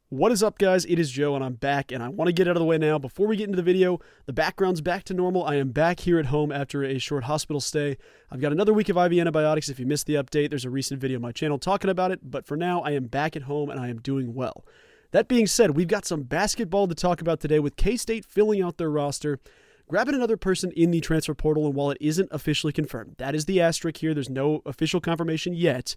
What is up, guys? It is Joe, and I'm back, and I want to get out of the way now. Before we get into the video, the background's back to normal. I am back here at home after a short hospital stay. I've got another week of IV antibiotics. If you missed the update, there's a recent video on my channel talking about it, but for now, I am back at home, and I am doing well. That being said, we've got some basketball to talk about today with K-State filling out their roster, grabbing another person in the transfer portal, and while it isn't officially confirmed, that is the asterisk here. There's no official confirmation yet.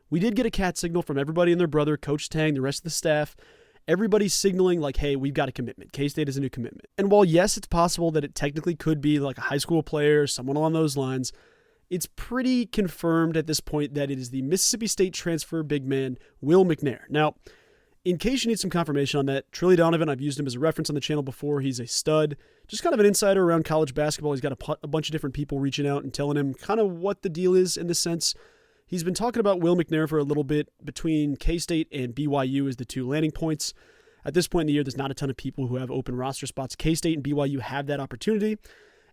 We did get a cat signal from everybody and their brother, Coach Tang, the rest of the staff. Everybody's signaling like, hey, we've got a commitment. K-State is a new commitment. And while, yes, it's possible that it technically could be like a high school player, someone along those lines, it's pretty confirmed at this point that it is the Mississippi State transfer big man, Will McNair. Now, in case you need some confirmation on that, Trilly Donovan, I've used him as a reference on the channel before. He's a stud, just kind of an insider around college basketball. He's got a bunch of different people reaching out and telling him kind of what the deal is in this sense. He's been talking about Will McNair for a little bit between K-State and BYU as the two landing points. At this point in the year, there's not a ton of people who have open roster spots. K-State and BYU have that opportunity.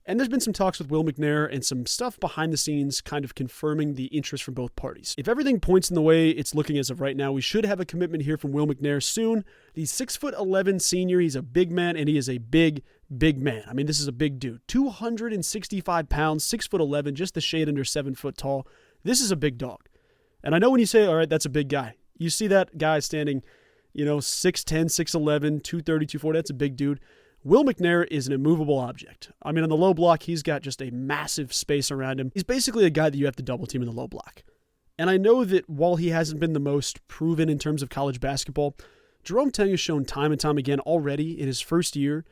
And there's been some talks with Will McNair and some stuff behind the scenes kind of confirming the interest from both parties. If everything points in the way it's looking as of right now, we should have a commitment here from Will McNair soon. He's 6'11" senior. He's a big man, and he is a big man. I mean, this is a big dude. 265 pounds, 6'11", just the shade under 7 foot tall. This is a big dog. And I know when you say, all right, that's a big guy. You see that guy standing, 6'10", 6'11", 230, 240. That's a big dude. Will McNair is an immovable object. I mean, on the low block, he's got just a massive space around him. He's basically a guy that you have to double team in the low block. And I know that while he hasn't been the most proven in terms of college basketball, Jerome Tang has shown time and time again already in his first year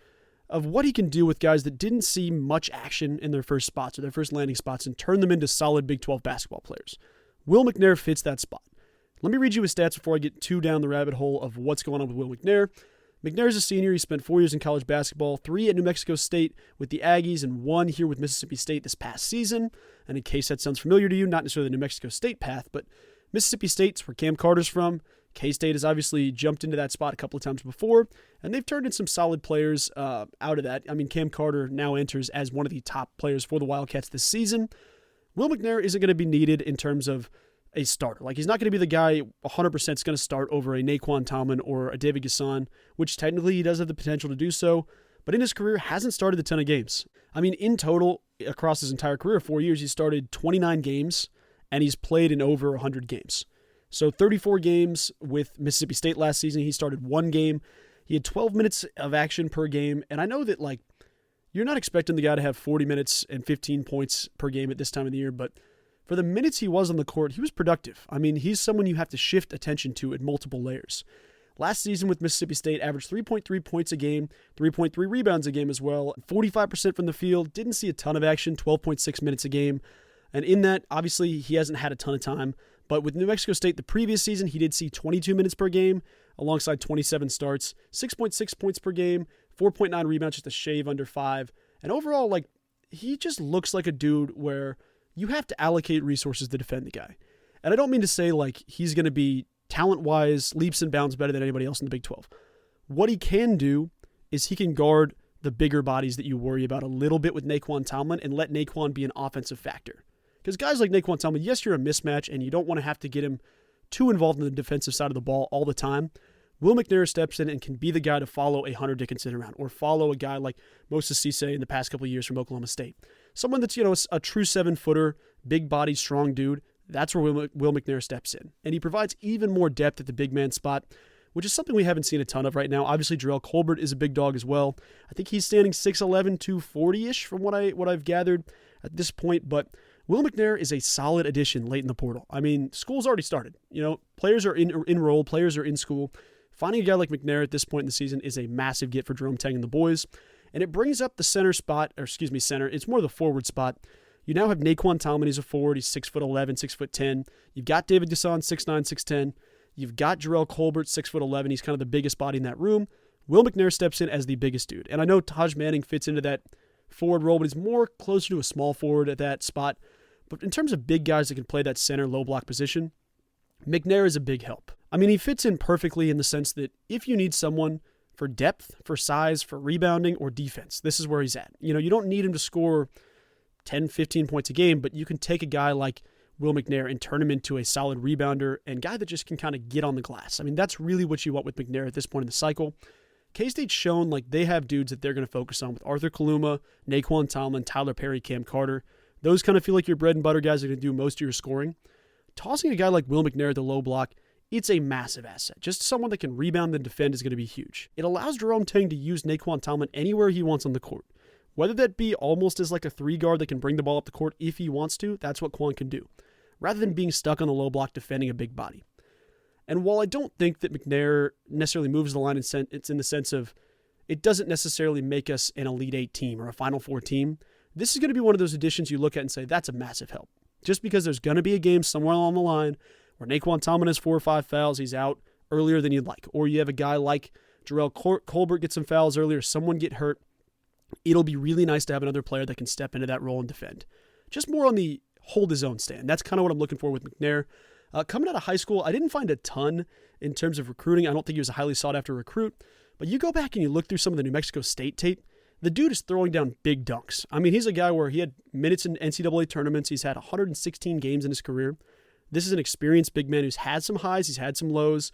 of what he can do with guys that didn't see much action in their first spots or their first landing spots and turn them into solid Big 12 basketball players. Will McNair fits that spot. Let me read you his stats before I get too down the rabbit hole of what's going on with Will McNair. McNair is a senior. He spent 4 years in college basketball, 3 at New Mexico State with the Aggies and 1 here with Mississippi State this past season. And in case that sounds familiar to you, not necessarily the New Mexico State path, but Mississippi State's where Cam Carter's from. K-State has obviously jumped into that spot a couple of times before, and they've turned in some solid players out of that. I mean, Cam Carter now enters as one of the top players for the Wildcats this season. Will McNair isn't going to be needed in terms of a starter. Like, he's not going to be the guy 100% is going to start over a Naquan Tomlin or a David Gasson, which technically he does have the potential to do so, but in his career hasn't started a ton of games. I mean, in total, across his entire career, 4 years, he started 29 games, and he's played in over 100 games. So 34 games with Mississippi State last season. He started 1 game. He had 12 minutes of action per game. And I know that, you're not expecting the guy to have 40 minutes and 15 points per game at this time of the year, but for the minutes he was on the court, he was productive. I mean, he's someone you have to shift attention to at multiple layers. Last season with Mississippi State, averaged 3.3 points a game, 3.3 rebounds a game as well, 45% from the field, didn't see a ton of action, 12.6 minutes a game. And in that, obviously, he hasn't had a ton of time. But with New Mexico State the previous season, he did see 22 minutes per game alongside 27 starts, 6.6 points per game, 4.9 rebounds, just a shave under 5. And overall, he just looks like a dude where you have to allocate resources to defend the guy. And I don't mean to say he's going to be talent-wise leaps and bounds better than anybody else in the Big 12. What he can do is he can guard the bigger bodies that you worry about a little bit with Naquan Tomlin and let Naquan be an offensive factor. Because guys like Naquan Tomlin, yes, you're a mismatch, and you don't want to have to get him too involved in the defensive side of the ball all the time. Will McNair steps in and can be the guy to follow a Hunter Dickinson around, or follow a guy like Moses Cisse in the past couple of years from Oklahoma State. Someone that's, a true 7-footer, big-bodied, strong dude. That's where Will McNair steps in. And he provides even more depth at the big man spot, which is something we haven't seen a ton of right now. Obviously, Jerome Colbert is a big dog as well. I think he's standing 6'11", 240-ish from what I've gathered at this point, but Will McNair is a solid addition late in the portal. I mean, school's already started. Players are enrolled, players are in school. Finding a guy like McNair at this point in the season is a massive get for Jerome Tang and the boys. And it brings up the center. It's more the forward spot. You now have Naquan Tomlin. He's a forward. He's 6'11", 6'10". You've got David Gasson, 6'9", 6'10". You've got Jerome Colbert, 6'11". He's kind of the biggest body in that room. Will McNair steps in as the biggest dude. And I know Taj Manning fits into that forward role, but he's more closer to a small forward at that spot. But in terms of big guys that can play that center low block position, McNair is a big help. I mean, he fits in perfectly in the sense that if you need someone for depth, for size, for rebounding, or defense, this is where he's at. You don't need him to score 10, 15 points a game, but you can take a guy like Will McNair and turn him into a solid rebounder and guy that just can kind of get on the glass. I mean, that's really what you want with McNair at this point in the cycle. K-State's shown like they have dudes that they're going to focus on with Arthur Kaluma, Naquan Tomlin, Tyler Perry, Cam Carter. Those kind of feel like your bread and butter guys are going to do most of your scoring. Tossing a guy like Will McNair at the low block, it's a massive asset. Just someone that can rebound and defend is going to be huge. It allows Jerome Tang to use Naquan Tomlin anywhere he wants on the court. Whether that be almost as like a 3-guard that can bring the ball up the court if he wants to, that's what Quan can do, rather than being stuck on the low block defending a big body. And while I don't think that McNair necessarily moves the line, it's in the sense of it doesn't necessarily make us an Elite 8 team or a Final Four team, this is going to be one of those additions you look at and say, that's a massive help. Just because there's going to be a game somewhere along the line where Naquan Tomlin has 4 or 5 fouls, he's out earlier than you'd like. Or you have a guy like Jerome Colbert get some fouls earlier, someone get hurt. It'll be really nice to have another player that can step into that role and defend. Just more on the hold his own stand. That's kind of what I'm looking for with McNair. Coming out of high school, I didn't find a ton in terms of recruiting. I don't think he was a highly sought-after recruit. But you go back and you look through some of the New Mexico State tape, the dude is throwing down big dunks. I mean, he's a guy where he had minutes in NCAA tournaments. He's had 116 games in his career. This is an experienced big man who's had some highs. He's had some lows.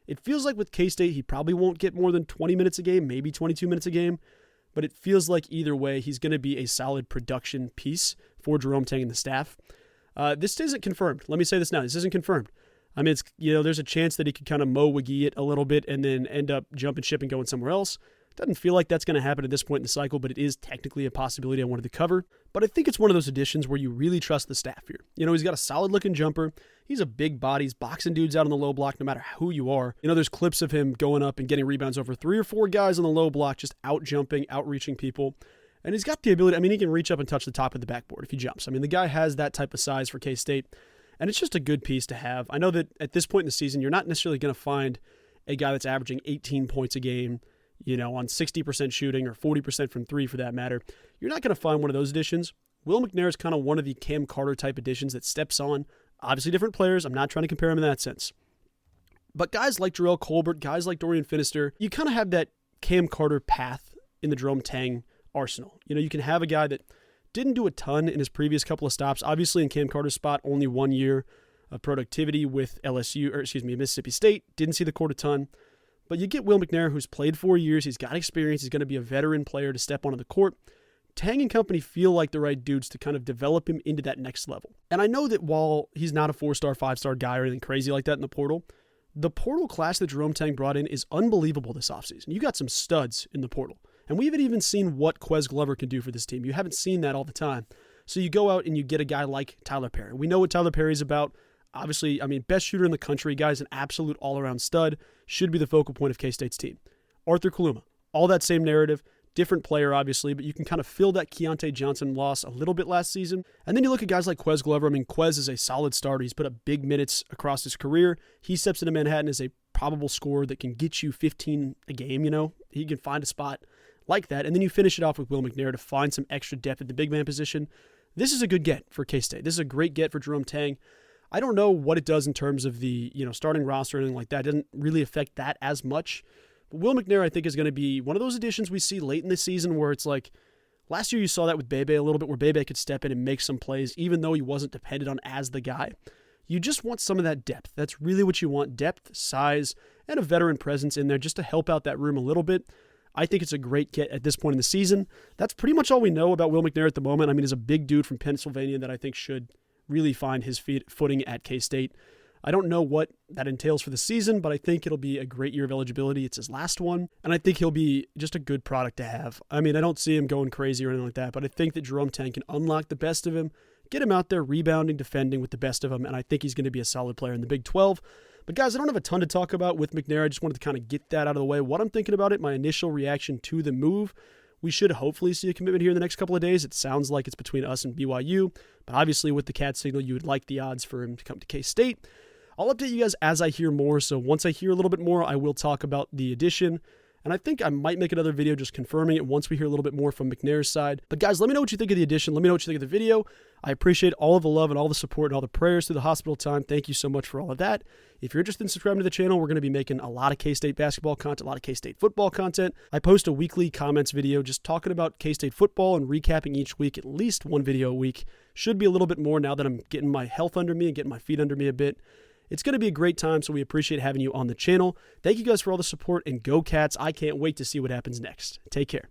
It feels like with K-State, he probably won't get more than 20 minutes a game, maybe 22 minutes a game. But it feels like either way, he's going to be a solid production piece for Jerome Tang and the staff. This isn't confirmed. Let me say this now. This isn't confirmed. I mean, there's a chance that he could kind of Mo Wiggy it a little bit and then end up jumping ship and going somewhere else. Doesn't feel like that's going to happen at this point in the cycle, but it is technically a possibility I wanted to cover. But I think it's one of those additions where you really trust the staff here. He's got a solid-looking jumper. He's a big body. He's boxing dudes out on the low block no matter who you are. There's clips of him going up and getting rebounds over 3 or 4 guys on the low block, just out-jumping, out-reaching people. And he's got the ability, he can reach up and touch the top of the backboard if he jumps. The guy has that type of size for K-State, and it's just a good piece to have. I know that at this point in the season, you're not necessarily going to find a guy that's averaging 18 points a game, on 60% shooting or 40% from 3 for that matter. You're not going to find one of those additions. Will McNair is kind of one of the Cam Carter type additions that steps on. Obviously different players. I'm not trying to compare him in that sense. But guys like Jerome Colbert, guys like Dorian Finister, you kind of have that Cam Carter path in the Jerome Tang arsenal. You can have a guy that didn't do a ton in his previous couple of stops. Obviously in Cam Carter's spot, only 1 year of productivity with Mississippi State. Didn't see the court a ton. But you get Will McNair, who's played 4 years. He's got experience. He's going to be a veteran player to step onto the court. Tang and company feel like the right dudes to kind of develop him into that next level. And I know that while he's not a 4-star, 5-star guy or anything crazy like that in the portal class that Jerome Tang brought in is unbelievable this offseason. You got some studs in the portal. And we haven't even seen what Quez Glover can do for this team. You haven't seen that all the time. So you go out and you get a guy like Tyler Perry. We know what Tyler Perry's about. Obviously, best shooter in the country. Guy's an absolute all-around stud. Should be the focal point of K-State's team. Arthur Kaluma. All that same narrative. Different player, obviously, but you can kind of fill that Keontae Johnson loss a little bit last season. And then you look at guys like Quez Glover. Quez is a solid starter. He's put up big minutes across his career. He steps into Manhattan as a probable scorer that can get you 15 a game, He can find a spot like that. And then you finish it off with Will McNair to find some extra depth at the big man position. This is a good get for K-State. This is a great get for Jerome Tang. I don't know what it does in terms of the starting roster or anything like that. It doesn't really affect that as much. But Will McNair, I think, is going to be one of those additions we see late in the season where it's like last year you saw that with Bebe a little bit, where Bebe could step in and make some plays even though he wasn't depended on as the guy. You just want some of that depth. That's really what you want: depth, size, and a veteran presence in there just to help out that room a little bit. I think it's a great get at this point in the season. That's pretty much all we know about Will McNair at the moment. He's a big dude from Pennsylvania that I think should really find his footing at K-State. I don't know what that entails for the season, but I think it'll be a great year of eligibility. It's his last one, and I think he'll be just a good product to have. I don't see him going crazy or anything like that, but I think that Jerome Tang can unlock the best of him, get him out there rebounding, defending with the best of them, and I think he's going to be a solid player in the Big 12. But guys, I don't have a ton to talk about with McNair. I just wanted to kind of get that out of the way. What I'm thinking about it, my initial reaction to the move. We should hopefully see a commitment here in the next couple of days. It sounds like it's between us and BYU, but obviously with the cat signal, you would like the odds for him to come to K-State. I'll update you guys as I hear more, so once I hear a little bit more, I will talk about the addition, And I think I might make another video just confirming it once we hear a little bit more from McNair's side. But guys, let me know what you think of the addition. Let me know what you think of the video. I appreciate all of the love and all the support and all the prayers through the hospital time. Thank you so much for all of that. If you're interested in subscribing to the channel, we're going to be making a lot of K-State basketball content, a lot of K-State football content. I post a weekly comments video just talking about K-State football and recapping each week, at least one video a week. Should be a little bit more now that I'm getting my health under me and getting my feet under me a bit. It's going to be a great time, so we appreciate having you on the channel. Thank you guys for all the support, and go Cats. I can't wait to see what happens next. Take care.